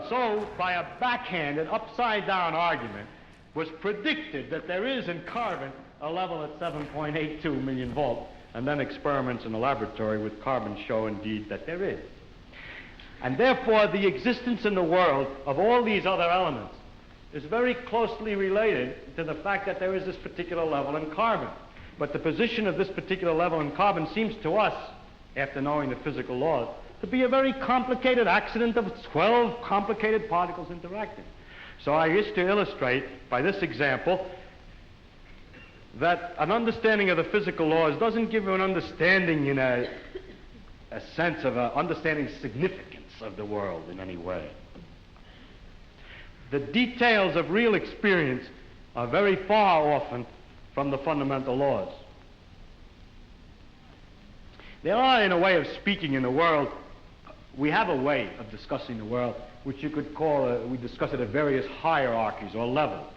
And so, by a backhanded, upside-down argument, was predicted that there is in carbon a level at 7.82 million volts, and then experiments in the laboratory with carbon show indeed that there is. And therefore, the existence in the world of all these other elements is very closely related to the fact that there is this particular level in carbon. But the position of this particular level in carbon seems to us, after knowing the physical laws, to be a very complicated accident of 12 complicated particles interacting. So I wish to illustrate by this example that an understanding of the physical laws doesn't give you an understanding in a sense of understanding significance of the world in any way. The details of real experience are very far often from the fundamental laws. There are, in a way of speaking in the world, we have a way of discussing the world which you could call, we discuss it at various hierarchies or levels.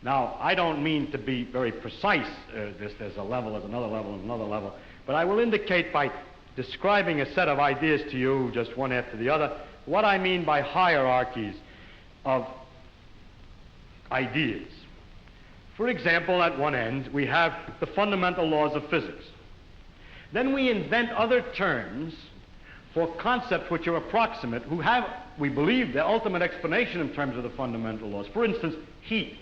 Now, I don't mean to be very precise, there's a level, there's another level, and another level, but I will indicate by describing a set of ideas to you, just one after the other, what I mean by hierarchies of ideas. For example, at one end, we have the fundamental laws of physics. Then we invent other terms for concepts which are approximate, who have, we believe, the ultimate explanation in terms of the fundamental laws. For instance, heat.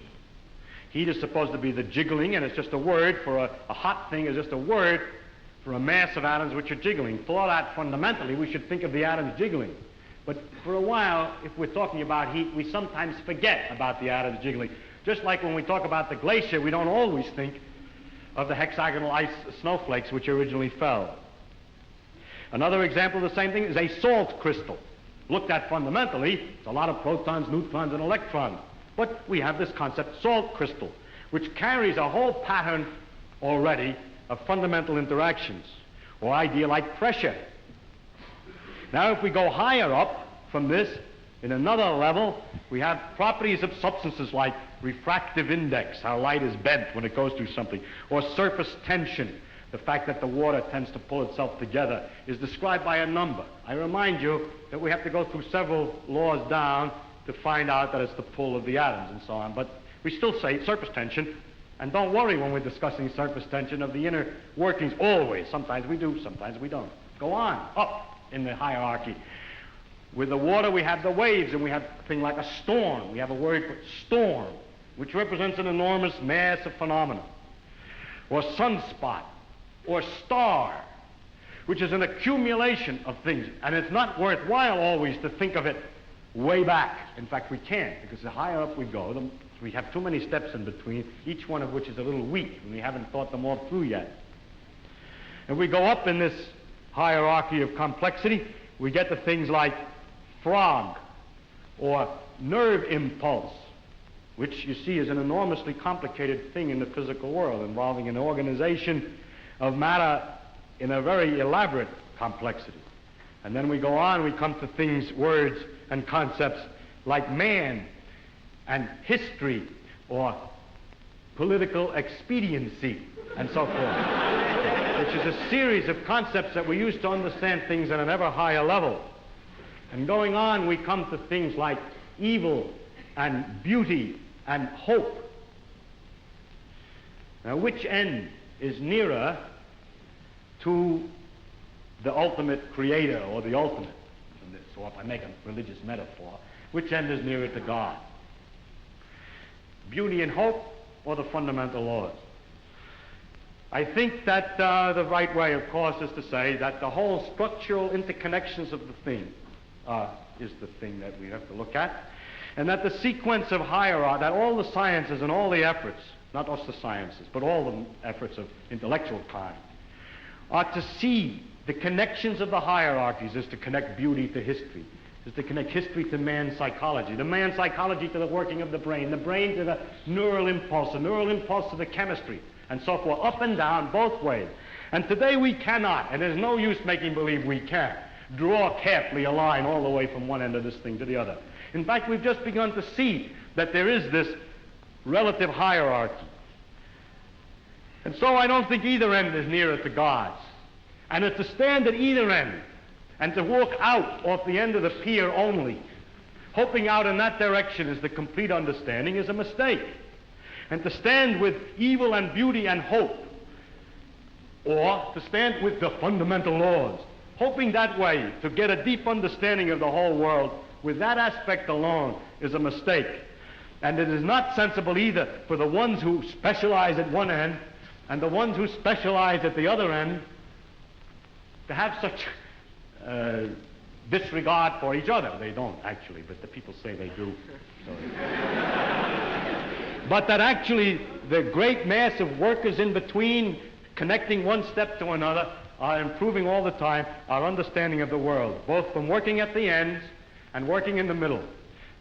Heat is supposed to be the jiggling, and it's just a word for a hot thing, is just a word for a mass of atoms which are jiggling. For that, fundamentally, we should think of the atoms jiggling. But for a while, if we're talking about heat, we sometimes forget about the atoms jiggling. Just like when we talk about the glacier, we don't always think of the hexagonal ice snowflakes which originally fell. Another example of the same thing is a salt crystal. Looked at fundamentally, it's a lot of protons, neutrons, and electrons. But we have this concept, salt crystal, which carries a whole pattern already of fundamental interactions, or idea like pressure. Now, if we go higher up from this, in another level, we have properties of substances like refractive index, how light is bent when it goes through something, or surface tension, the fact that the water tends to pull itself together, is described by a number. I remind you that we have to go through several laws down to find out that it's the pull of the atoms and so on, but we still say surface tension, and don't worry when we're discussing surface tension of the inner workings always. Sometimes we do, sometimes we don't. Go on, up in the hierarchy. With the water we have the waves, and we have a thing like a storm. We have a word for storm, which represents an enormous mass of phenomena. Or sunspot, or star, which is an accumulation of things. And it's not worthwhile always to think of it way back. In fact, we can't, because the higher up we go, we have too many steps in between, each one of which is a little weak, and we haven't thought them all through yet. If we go up in this hierarchy of complexity, we get to things like frog, or nerve impulse, which you see is an enormously complicated thing in the physical world, involving an organization of matter in a very elaborate complexity. And then we go on, we come to things, words, and concepts like man, and history, or political expediency, and so forth, which is a series of concepts that we use to understand things at an ever higher level. And going on, we come to things like evil, and beauty, and hope. Now, which end is nearer to the ultimate creator, or the ultimate? So if I make a religious metaphor, which end is nearer to God? Beauty and hope, or the fundamental laws? I think that the right way, of course, is to say that the whole structural interconnections of the thing is the thing that we have to look at, and that the sequence of hierarchy, that all the sciences and all the efforts, not just the sciences, but all the efforts of intellectual kind, are to see the connections of the hierarchies, is to connect beauty to history, is to connect history to man's psychology, the man's psychology to the working of the brain to the neural impulse to the chemistry, and so forth, up and down, both ways. And today we cannot, and there's no use making believe we can, draw carefully a line all the way from one end of this thing to the other. In fact, we've just begun to see that there is this relative hierarchy. And so I don't think either end is nearer to God's. And it's to stand at either end and to walk out off the end of the pier only, hoping out in that direction is the complete understanding is a mistake. And to stand with evil and beauty and hope, or to stand with the fundamental laws, hoping that way to get a deep understanding of the whole world, with that aspect alone, is a mistake. And it is not sensible either for the ones who specialize at one end and the ones who specialize at the other end to have such disregard for each other. They don't actually, but the people say they do. So. But that actually the great mass of workers in between, connecting one step to another, are improving all the time our understanding of the world, both from working at the ends and working in the middle.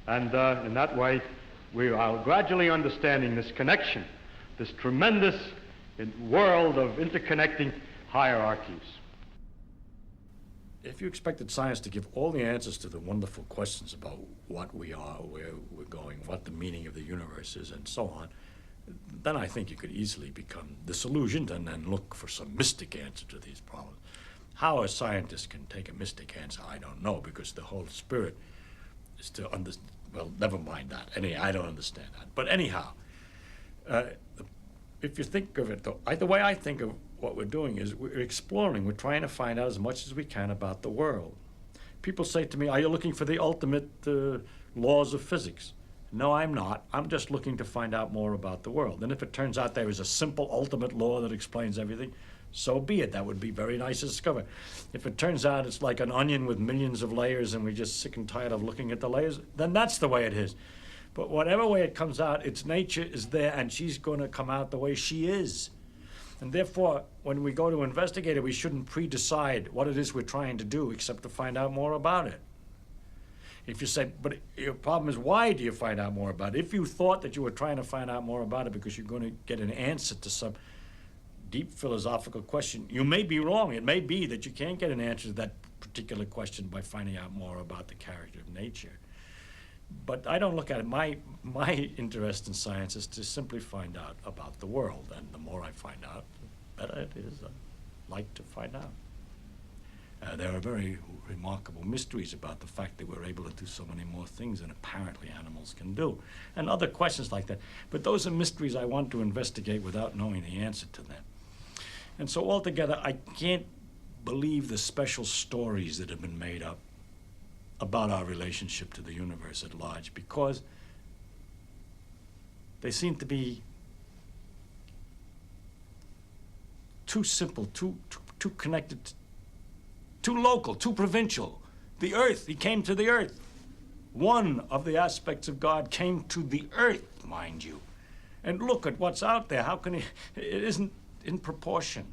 And in that way, we are gradually understanding this connection, this tremendous world of interconnecting hierarchies. If you expected science to give all the answers to the wonderful questions about what we are, where we're going, what the meaning of the universe is, and so on, then I think you could easily become disillusioned and then look for some mystic answer to these problems. How a scientist can take a mystic answer, I don't know, because the whole spirit is to understand. Well, never mind that. I don't understand that. But anyhow, if you think of it, though, the way I think of what we're doing is we're exploring. We're trying to find out as much as we can about the world. People say to me, are you looking for the ultimate laws of physics? No, I'm not. I'm just looking to find out more about the world. And if it turns out there is a simple ultimate law that explains everything, so be it. That would be very nice to discover. If it turns out it's like an onion with millions of layers and we're just sick and tired of looking at the layers, then that's the way it is. But whatever way it comes out, its nature is there and she's going to come out the way she is. And therefore, when we go to investigate it, we shouldn't pre-decide what it is we're trying to do except to find out more about it. If you say, but your problem is, why do you find out more about it? If you thought that you were trying to find out more about it because you're going to get an answer to some deep philosophical question, you may be wrong. It may be that you can't get an answer to that particular question by finding out more about the character of nature. But I don't look at it. My interest in science is to simply find out about the world. And the more I find out, the better it is. I like to find out. There are very remarkable mysteries about the fact that we're able to do so many more things than apparently animals can do, and other questions like that. But those are mysteries I want to investigate without knowing the answer to them. And so altogether, I can't believe the special stories that have been made up about our relationship to the universe at large, because they seem to be too simple, too connected, too local, too provincial. The earth, he came to the earth. One of the aspects of God came to the earth, mind you. And look at what's out there. How can he, it isn't in proportion.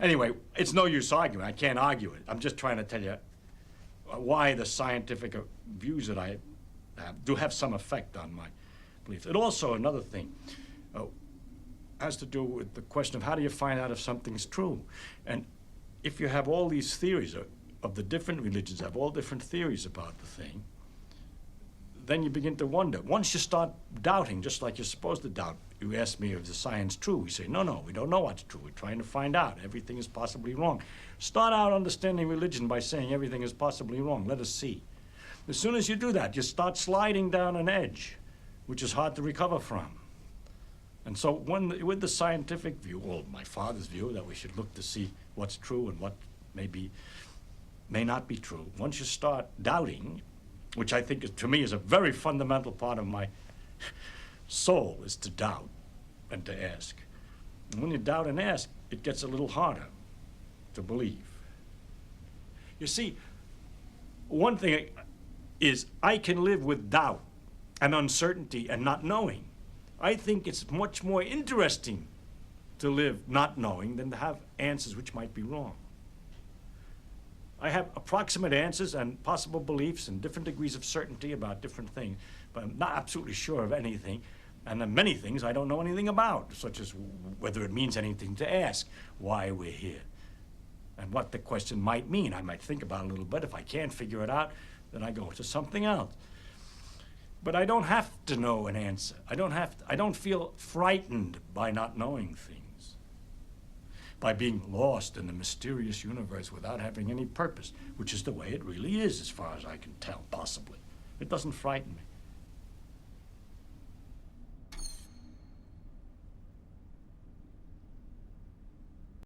Anyway, it's no use arguing. I can't argue it. I'm just trying to tell you why the scientific views that I have do have some effect on my beliefs. And also another thing has to do with the question of how do you find out if something's true? And if you have all these theories of the different religions, have all different theories about the thing, then you begin to wonder. Once you start doubting, just like you're supposed to doubt, you ask me, is the science true? We say, no, we don't know what's true. We're trying to find out. Everything is possibly wrong. Start out understanding religion by saying everything is possibly wrong. Let us see. As soon as you do that, you start sliding down an edge, which is hard to recover from. And so with the scientific view, or my father's view, that we should look to see what's true and what may not be true, once you start doubting, which I think to me is a very fundamental part of my soul, is to doubt and to ask. And when you doubt and ask, it gets a little harder to believe. You see, one thing is I can live with doubt and uncertainty and not knowing. I think it's much more interesting to live not knowing than to have answers which might be wrong. I have approximate answers and possible beliefs and different degrees of certainty about different things, but I'm not absolutely sure of anything. And then many things I don't know anything about, such as whether it means anything to ask, why we're here, and what the question might mean. I might think about it a little bit. If I can't figure it out, then I go to something else. But I don't have to know an answer. I don't feel frightened by not knowing things. by being lost in the mysterious universe without having any purpose, which is the way it really is, as far as I can tell, possibly. It doesn't frighten me.